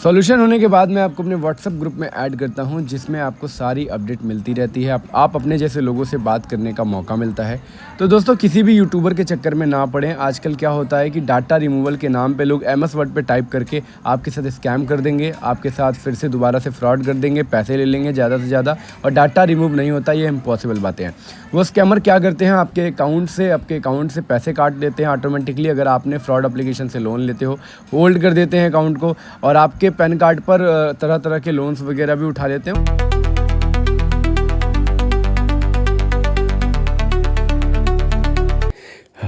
Solution होने के बाद मैं आपको अपने व्हाट्सएप ग्रुप में ऐड करता हूं, जिसमें आपको सारी अपडेट मिलती रहती है। आप अपने जैसे लोगों से बात करने का मौका मिलता है। तो दोस्तों, किसी भी यूट्यूबर के चक्कर में ना पड़ें। आजकल क्या होता है कि डाटा रिमूवल के नाम पे लोग एमएस वर्ड पे टाइप करके आपके साथ स्कैम कर देंगे, आपके साथ फिर से दोबारा से फ्रॉड कर देंगे, पैसे ले लेंगे ज़्यादा से ज़्यादा, और डाटा रिमूव नहीं होता। ये इम्पॉसिबल बातें हैं। वो स्कैमर क्या करते हैं, आपके अकाउंट से पैसे काट देते हैं ऑटोमेटिकली। अगर आपने फ्रॉड एप्लीकेशन से लोन लेते हो, होल्ड कर देते हैं अकाउंट को, और आपके पैन कार्ड पर तरह तरह के लोन्स वगैरह भी उठा लेते हैं।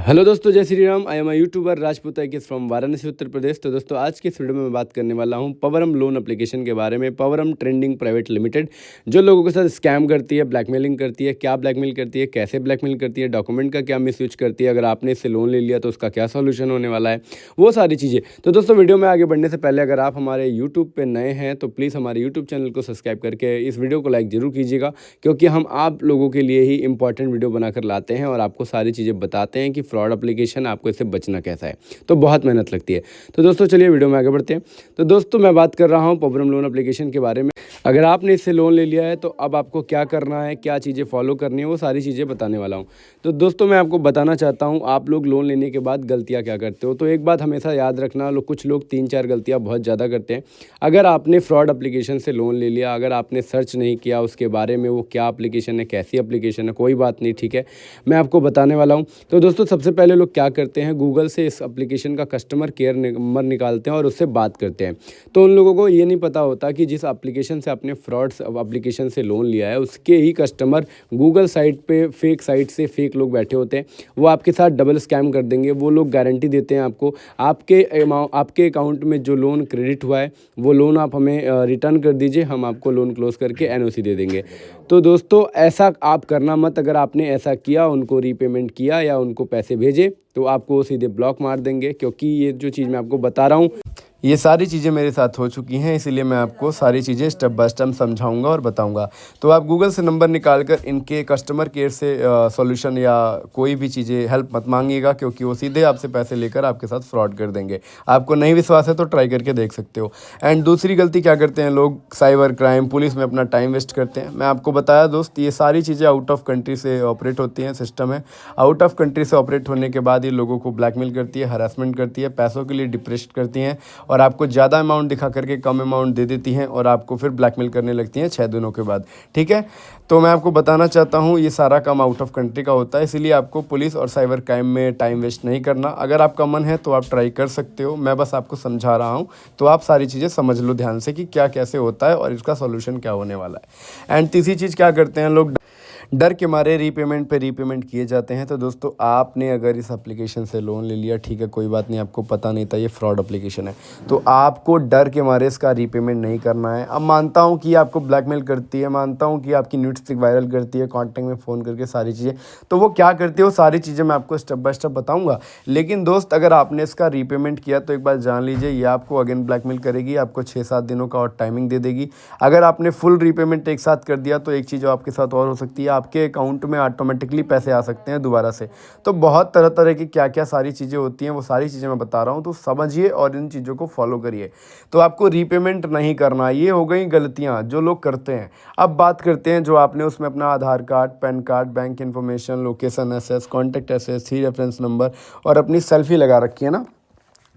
हेलो दोस्तों, जय Shri Ram. I am a YouTuber Rajput IKS from Varanasi, Uttar Pradesh. तो दोस्तों, आज के इस वीडियो में मैं बात करने वाला हूं पवरम लोन एप्लीकेशन के बारे में। पवरम ट्रेंडिंग प्राइवेट लिमिटेड जो लोगों के साथ स्कैम करती है, ब्लैकमेलिंग करती है, क्या ब्लैकमेल करती है, कैसे ब्लैकमेल करती है, डॉक्यूमेंट का क्या मिसयूज करती है, अगर आपने इससे लोन ले लिया तो उसका क्या सोल्यूशन होने वाला है, वो सारी चीज़ें। तो दोस्तों, वीडियो में आगे बढ़ने से पहले अगर आप हमारे यूट्यूब पर नए हैं तो प्लीज़ हमारे यूट्यूब चैनल को सब्सक्राइब करके इस वीडियो को लाइक ज़रूर कीजिएगा, क्योंकि हम आप लोगों के लिए ही इंपॉर्टेंट वीडियो बनाकर लाते हैं और आपको सारी चीज़ें बताते हैं कि फ्रॉड एप्लीकेशन आपको इससे बचना कैसा है। तो बहुत मेहनत लगती है। तो दोस्तों, चलिए वीडियो में आगे बढ़ते हैं। तो दोस्तों, मैं बात कर रहा हूं पवरम लोन एप्लीकेशन के बारे में। अगर आपने इससे लोन ले लिया है तो अब आपको क्या करना है, क्या चीज़ें फॉलो करनी है, वो सारी चीज़ें बताने वाला हूं। तो दोस्तों, मैं आपको बताना चाहता हूं आप लोग लोन लेने के बाद गलतियां क्या करते हो। तो एक बात हमेशा याद रखना, कुछ लोग 3-4 गलतियां बहुत ज़्यादा करते हैं। अगर आपने फ्रॉड एप्लीकेशन से लोन ले लिया, अगर आपने सर्च नहीं किया उसके बारे में, वो क्या एप्लीकेशन है, कैसी एप्लीकेशन है, कोई बात नहीं, ठीक है, मैं आपको बताने वाला हूँ। तो दोस्तों, सबसे पहले लोग क्या करते हैं, गूगल से इस एप्लीकेशन का कस्टमर केयर नंबर निकालते हैं और उससे बात करते हैं। तो उन लोगों को ये नहीं पता होता कि जिस एप्लीकेशन से आपने फ्रॉड एप्लीकेशन से लोन लिया है, उसके ही कस्टमर गूगल साइट पे फेक साइट से फेक लोग बैठे होते हैं। वो आपके साथ डबल स्कैम कर देंगे। वो लोग गारंटी देते हैं आपको, आपके अकाउंट में जो लोन क्रेडिट हुआ है वो लोन आप हमें रिटर्न कर दीजिए, हम आपको लोन क्लोज करके एनओसी दे देंगे। तो दोस्तों, ऐसा आप करना मत। अगर आपने ऐसा किया, उनको रीपेमेंट किया या उनको पैसे भेजे, तो आपको सीधे ब्लॉक मार देंगे, क्योंकि ये जो चीज़ मैं आपको बता रहा हूँ, ये सारी चीज़ें मेरे साथ हो चुकी हैं। इसीलिए मैं आपको सारी चीज़ें स्टेप बाय स्टेप समझाऊंगा और बताऊंगा। तो आप गूगल से नंबर निकाल कर इनके कस्टमर केयर से सॉल्यूशन या कोई भी चीज़ें हेल्प मत मांगिएगा, क्योंकि वो सीधे आपसे पैसे लेकर आपके साथ फ्रॉड कर देंगे। आपको नहीं विश्वास है तो ट्राई करके देख सकते हो। एंड दूसरी गलती क्या करते हैं लोग, साइबर क्राइम, पुलिस में अपना टाइम वेस्ट करते हैं। मैं आपको बताया दोस्त, ये सारी चीज़ें आउट ऑफ कंट्री से ऑपरेट होती हैं, सिस्टम है। आउट ऑफ कंट्री से ऑपरेट होने के बाद ये लोगों को ब्लैकमेल करती है, हरासमेंट करती है, पैसों के लिए डिप्रेस करती हैं, और आपको ज़्यादा अमाउंट दिखा करके कम अमाउंट दे देती हैं, और आपको फिर ब्लैकमेल करने लगती हैं 6 दिनों के बाद, ठीक है। तो मैं आपको बताना चाहता हूँ, ये सारा काम आउट ऑफ कंट्री का होता है, इसीलिए आपको पुलिस और साइबर क्राइम में टाइम वेस्ट नहीं करना। अगर आपका मन है तो आप ट्राई कर सकते हो, मैं बस आपको समझा रहा हूँ। तो आप सारी चीज़ें समझ लो ध्यान से कि क्या कैसे होता है और इसका सॉल्यूशन क्या होने वाला है। एंड तीसरी चीज़ क्या करते हैं लोग, डर के मारे रीपेमेंट पे रीपेमेंट किए जाते हैं। तो दोस्तों, आपने अगर इस एप्लीकेशन से लोन ले लिया, ठीक है, कोई बात नहीं, आपको पता नहीं था ये फ्रॉड एप्लीकेशन है, तो आपको डर के मारे इसका रीपेमेंट नहीं करना है। अब मानता हूँ कि आपको ब्लैकमेल करती है, मानता हूँ कि आपकी न्यूड्स वायरल करती है, कॉन्टैक्ट में फ़ोन करके सारी चीज़ें, तो वो क्या करती है, वो सारी चीज़ें मैं आपको स्टेप बाय स्टेप बताऊँगा। लेकिन दोस्त, अगर आपने इसका रीपेमेंट किया तो एक बात जान लीजिए, ये आपको अगेन ब्लैकमेल करेगी, आपको 6-7 दिनों का और टाइमिंग दे देगी। अगर आपने फुल रीपेमेंट एक साथ कर दिया तो एक चीज़ आपके साथ और हो सकती है, आपके अकाउंट में ऑटोमेटिकली पैसे आ सकते हैं दोबारा से। तो बहुत तरह तरह की क्या क्या सारी चीज़ें होती हैं, वो सारी चीज़ें मैं बता रहा हूँ, तो समझिए और इन चीज़ों को फॉलो करिए। तो आपको रीपेमेंट नहीं करना। ये हो गई गलतियाँ जो लोग करते हैं। अब बात करते हैं जो आपने उसमें अपना Aadhaar card, PAN card, bank information, location access, contact access, C reference number और अपनी सेल्फी लगा रखी है ना,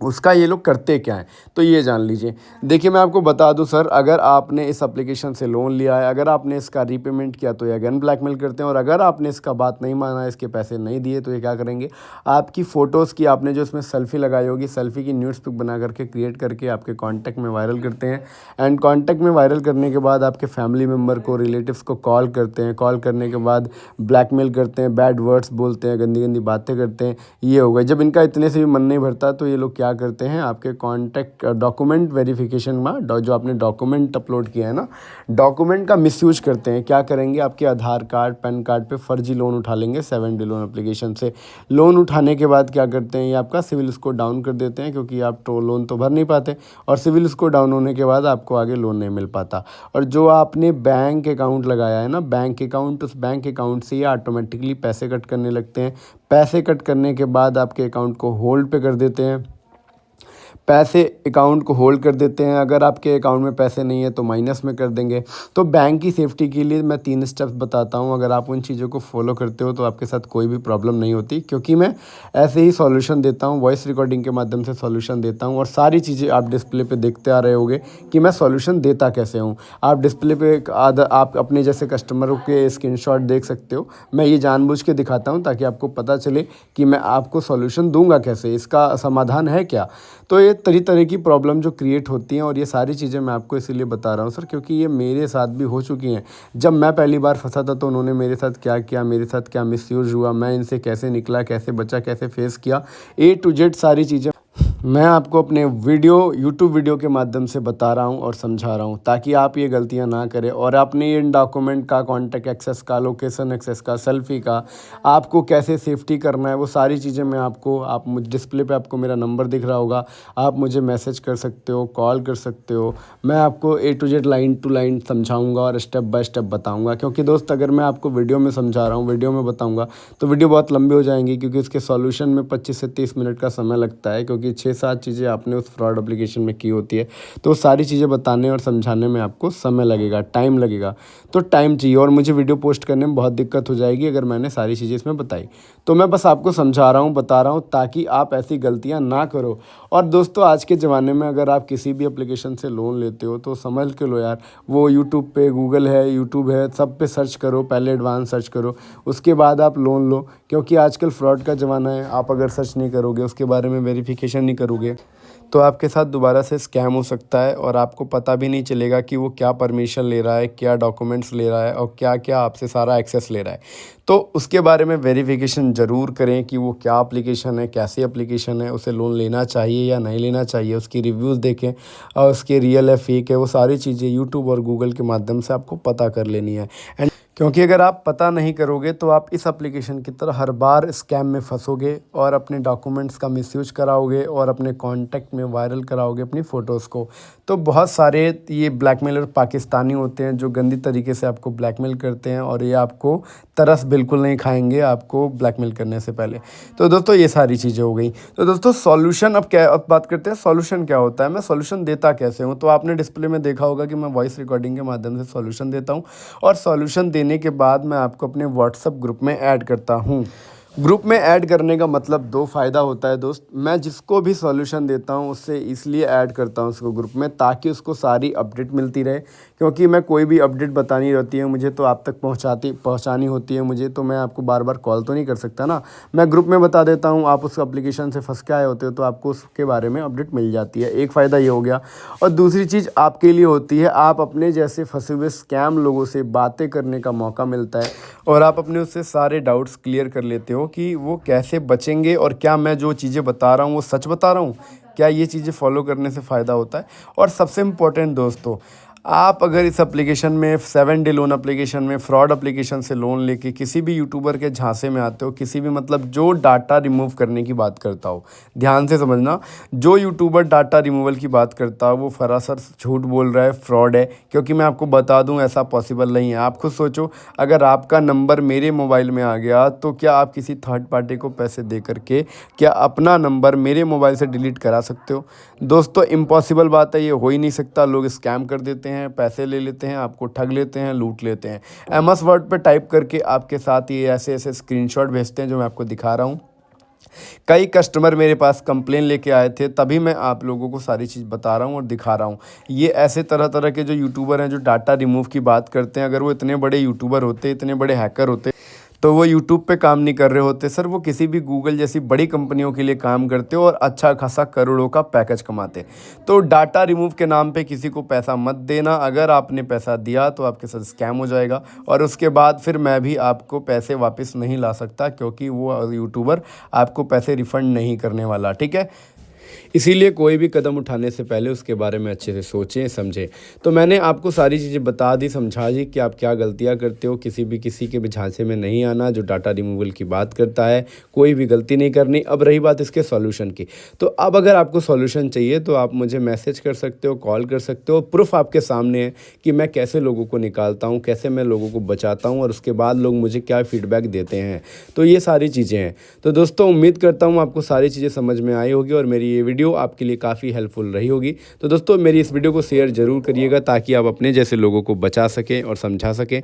उसका ये लोग करते क्या हैं, तो ये जान लीजिए। देखिए, मैं आपको बता दूं सर, अगर आपने इस एप्लीकेशन से लोन लिया है, अगर आपने इसका रीपेमेंट किया तो ये अगेन ब्लैकमेल करते हैं, और अगर आपने इसका बात नहीं माना, इसके पैसे नहीं दिए, तो ये क्या करेंगे, आपकी फ़ोटोज़ की आपने जो इसमें सेल्फी लगाई होगी, सेल्फी की न्यूड्स पिक बना करके क्रिएट करके आपके कॉन्टैक्ट में वायरल करते हैं। एंड कॉन्टैक्ट में वायरल करने के बाद आपके फैमिली मेम्बर को, रिलेटिव्स को कॉल करते हैं। कॉल करने के बाद ब्लैकमेल करते हैं, बैड वर्ड्स बोलते हैं, गंदी गंदी बातें करते हैं। ये हो गए। जब इनका इतने से भी मन नहीं भरता तो ये लोग क्या करते हैं, आपके कॉन्टैक्ट डॉक्यूमेंट वेरिफिकेशन में जो आपने डॉक्यूमेंट अपलोड किया है ना, डॉक्यूमेंट का मिसयूज करते हैं। क्या करेंगे, आपके आधार कार्ड, पैन कार्ड पे फर्जी लोन उठा लेंगे 7D लोन एप्लीकेशन से। लोन उठाने के बाद क्या करते हैं, ये आपका सिविल स्कोर डाउन कर देते हैं, क्योंकि आप तो लोन तो भर नहीं पाते, और सिविल स्कोर डाउन होने के बाद आपको आगे लोन नहीं मिल पाता। और जो आपने बैंक अकाउंट लगाया है ना, बैंक अकाउंट, उस बैंक अकाउंट से ये ऑटोमेटिकली पैसे कट करने लगते हैं। पैसे कट करने के बाद आपके अकाउंट को होल्ड पे कर देते हैं। पैसे अकाउंट को होल्ड कर देते हैं। अगर आपके अकाउंट में पैसे नहीं है तो माइनस में कर देंगे। तो बैंक की सेफ्टी के लिए मैं 3 स्टेप्स बताता हूँ। अगर आप उन चीज़ों को फॉलो करते हो तो आपके साथ कोई भी प्रॉब्लम नहीं होती, क्योंकि मैं ऐसे ही सॉल्यूशन देता हूँ, वॉइस रिकॉर्डिंग के माध्यम से सॉल्यूशन देता हूँ। और सारी चीज़ें आप डिस्प्ले पे देखते आ रहे होगे कि मैं सॉल्यूशन देता कैसे हूँ। आप डिस्प्ले पे आप अपने जैसे कस्टमरों के स्क्रीनशॉट देख सकते हो। मैं ये जानबूझ के दिखाता हूँ ताकि आपको पता चले कि मैं आपको सॉल्यूशन दूंगा कैसे, इसका समाधान है क्या। तो ये तरह तरह की प्रॉब्लम जो क्रिएट होती हैं, और ये सारी चीज़ें मैं आपको इसीलिए बता रहा हूँ सर, क्योंकि ये मेरे साथ भी हो चुकी हैं। जब मैं पहली बार फंसा था तो उन्होंने मेरे साथ क्या किया, मेरे साथ क्या मिसयूज़ हुआ, मैं इनसे कैसे निकला, कैसे बचा, कैसे फेस किया, A to Z सारी चीज़ें मैं आपको अपने यूट्यूब वीडियो के माध्यम से बता रहा हूँ और समझा रहा हूँ, ताकि आप ये गलतियाँ ना करें। और अपने इन डॉक्यूमेंट का, कॉन्टैक्ट एक्सेस का, लोकेशन एक्सेस का, सेल्फ़ी का, आपको कैसे सेफ्टी करना है, वो सारी चीज़ें मैं आपको, आप मुझ डिस्प्ले पे आपको मेरा नंबर दिख रहा होगा, आप मुझे मैसेज कर सकते हो, कॉल कर सकते हो। मैं आपको A to Z line to line समझाऊँगा और स्टेप बाय स्टेप बताऊँगा। क्योंकि दोस्त, अगर मैं आपको वीडियो में समझा रहा हूँ, वीडियो में बताऊँगा, तो वीडियो बहुत लंबी हो जाएंगी, क्योंकि उसके सॉल्यूशन में 25 से 30 मिनट का समय लगता है, क्योंकि 6-7 चीज़ें आपने उस फ्रॉड एप्लीकेशन में की होती है। तो सारी चीज़ें बताने और समझाने में आपको समय लगेगा, टाइम लगेगा। तो टाइम चाहिए, और मुझे वीडियो पोस्ट करने में बहुत दिक्कत हो जाएगी अगर मैंने सारी चीज़ें इसमें बताई। तो मैं बस आपको समझा रहा हूँ, बता रहा हूँ, ताकि आप ऐसी गलतियाँ ना करो। और दोस्तों, आज के ज़माने में अगर आप किसी भी एप्लीकेशन से लोन लेते हो तो समझ के लो यार, वो यूट्यूब पे, गूगल है, यूट्यूब है, सब पे सर्च करो, पहले एडवांस सर्च करो, उसके बाद आप लोन लो। क्योंकि आजकल फ्रॉड का ज़माना है। आप अगर सर्च नहीं करोगे, उसके बारे में वेरिफिकेशन नहीं करोगे, तो आपके साथ दोबारा से स्कैम हो सकता है, और आपको पता भी नहीं चलेगा कि वो क्या परमिशन ले रहा है, क्या डॉक्यूमेंट्स ले रहा है, और क्या क्या आपसे सारा एक्सेस ले रहा है। तो उसके बारे में वेरिफिकेशन ज़रूर करें कि वो क्या एप्लीकेशन है, कैसी एप्लीकेशन है, उसे लोन लेना चाहिए या नहीं लेना चाहिए, उसकी रिव्यूज़ देखें, और उसके रियल है, फेक है, वो सारी चीज़ें यूट्यूब और गूगल के माध्यम से आपको पता कर लेनी है। क्योंकि अगर आप पता नहीं करोगे तो आप इस एप्लीकेशन की तरह हर बार स्कैम में फंसोगे, और अपने डॉक्यूमेंट्स का मिसयूज कराओगे, और अपने कॉन्टैक्ट में वायरल कराओगे अपनी फ़ोटोज़ को। तो बहुत सारे ये ब्लैकमेलर पाकिस्तानी होते हैं जो गंदी तरीके से आपको ब्लैकमेल करते हैं, और ये आपको तरस बिल्कुल नहीं खाएंगे आपको ब्लैकमेल करने से पहले। तो दोस्तों, ये सारी चीज़ें हो गई। तो दोस्तों, सॉल्यूशन अब बात करते हैं, सॉल्यूशन क्या होता है, मैं सॉल्यूशन देता कैसे हूँ। तो आपने डिस्प्ले में देखा होगा कि मैं वॉइस रिकॉर्डिंग के माध्यम से सॉल्यूशन देता हूँ, और सॉल्यूशन देने के बाद मैं आपको अपने व्हाट्सएप ग्रुप में ऐड करता हूँ। ग्रुप में ऐड करने का मतलब 2 फ़ायदा होता है दोस्त। मैं जिसको भी सॉल्यूशन देता हूँ उससे इसलिए ऐड करता हूँ उसको ग्रुप में, ताकि उसको सारी अपडेट मिलती रहे। क्योंकि मैं कोई भी अपडेट बतानी रहती है मुझे, तो आप तक पहुँचानी होती है मुझे, तो मैं आपको बार बार कॉल तो नहीं कर सकता ना। मैं ग्रुप में बता देता हूँ, आप उस एप्लीकेशन से फंस के आए होते हो तो आपको उसके बारे में अपडेट मिल जाती है। एक फ़ायदा ये हो गया। और दूसरी चीज़ आपके लिए होती है, आप अपने जैसे फंसे हुए स्कैम लोगों से बातें करने का मौका मिलता है, और आप अपने उससे सारे डाउट्स क्लियर कर लेते हो कि वो कैसे बचेंगे, और क्या मैं जो चीज़ें बता रहा हूँ वो सच बता रहा हूँ, क्या ये चीज़ें फॉलो करने से फ़ायदा होता है। और सबसे इम्पोर्टेंट दोस्तों, आप अगर इस एप्लीकेशन में 7 डे लोन एप्लीकेशन में फ्रॉड एप्लीकेशन से लोन लेके किसी भी यूट्यूबर के झांसे में आते हो, किसी भी मतलब जो डाटा रिमूव करने की बात करता हो, ध्यान से समझना, जो यूट्यूबर डाटा रिमूवल की बात करता हो वो सरासर झूठ बोल रहा है, फ्रॉड है। क्योंकि मैं आपको बता दूं, ऐसा पॉसिबल नहीं है। आप खुद सोचो, अगर आपका नंबर मेरे मोबाइल में आ गया तो क्या आप किसी थर्ड पार्टी को पैसे दे करके क्या अपना नंबर मेरे मोबाइल से डिलीट करा सकते हो? दोस्तों, इम्पॉसिबल बात है, ये हो ही नहीं सकता। लोग स्कैम कर देते हैं, पैसे ले लेते हैं, आपको ठग लेते हैं, लूट लेते हैं। एमएस वर्ड पे टाइप करके आपके साथ ये ऐसे ऐसे स्क्रीनशॉट भेजते हैं जो मैं आपको दिखा रहा हूँ। कई कस्टमर मेरे पास कंप्लेन लेके आए थे, तभी मैं आप लोगों को सारी चीज़ बता रहा हूँ और दिखा रहा हूँ। ये ऐसे तरह तरह के जो यूट्यूबर हैं जो डाटा रिमूव की बात करते हैं, अगर वो इतने बड़े यूट्यूबर होते, इतने बड़े हैकर होते, तो वो यूट्यूब पे काम नहीं कर रहे होते सर, वो किसी भी गूगल जैसी बड़ी कंपनियों के लिए काम करते हो और अच्छा खासा करोड़ों का पैकेज कमाते। तो डाटा रिमूव के नाम पे किसी को पैसा मत देना। अगर आपने पैसा दिया तो आपके साथ स्कैम हो जाएगा, और उसके बाद फिर मैं भी आपको पैसे वापस नहीं ला सकता, क्योंकि वो यूट्यूबर आपको पैसे रिफ़ंड नहीं करने वाला, ठीक है। इसीलिए कोई भी कदम उठाने से पहले उसके बारे में अच्छे से सोचें, समझें। तो मैंने आपको सारी चीज़ें बता दी, समझा दी कि आप क्या गलतियां करते हो। किसी के भी झांसे में नहीं आना जो डाटा रिमूवल की बात करता है, कोई भी गलती नहीं करनी। अब रही बात इसके सॉल्यूशन की, तो अब अगर आपको सॉल्यूशन चाहिए तो आप मुझे मैसेज कर सकते हो, कॉल कर सकते हो। प्रूफ आपके सामने है कि मैं कैसे लोगों को निकालता हूँ, कैसे मैं लोगों को बचाता हूँ, और उसके बाद लोग मुझे क्या फीडबैक देते हैं। तो ये सारी चीज़ें हैं। तो दोस्तों, उम्मीद करता हूँ आपको सारी चीज़ें समझ में आई होगी, और मेरी ये वीडियो आपके लिए काफ़ी हेल्पफुल रही होगी। तो दोस्तों मेरी इस वीडियो को शेयर ज़रूर करिएगा ताकि आप अपने जैसे लोगों को बचा सकें और समझा सकें,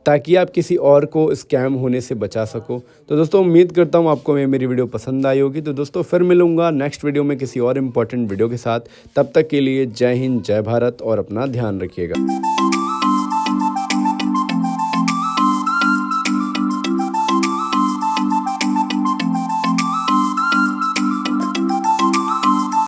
ताकि आप किसी और को स्कैम होने से बचा सको। तो दोस्तों उम्मीद करता हूँ आपको मेरी वीडियो पसंद आई होगी। तो दोस्तों फिर मिलूँगा नेक्स्ट वीडियो में किसी और इम्पोर्टेंट वीडियो के साथ। तब तक के लिए जय हिंद, जय भारत और अपना ध्यान रखिएगा।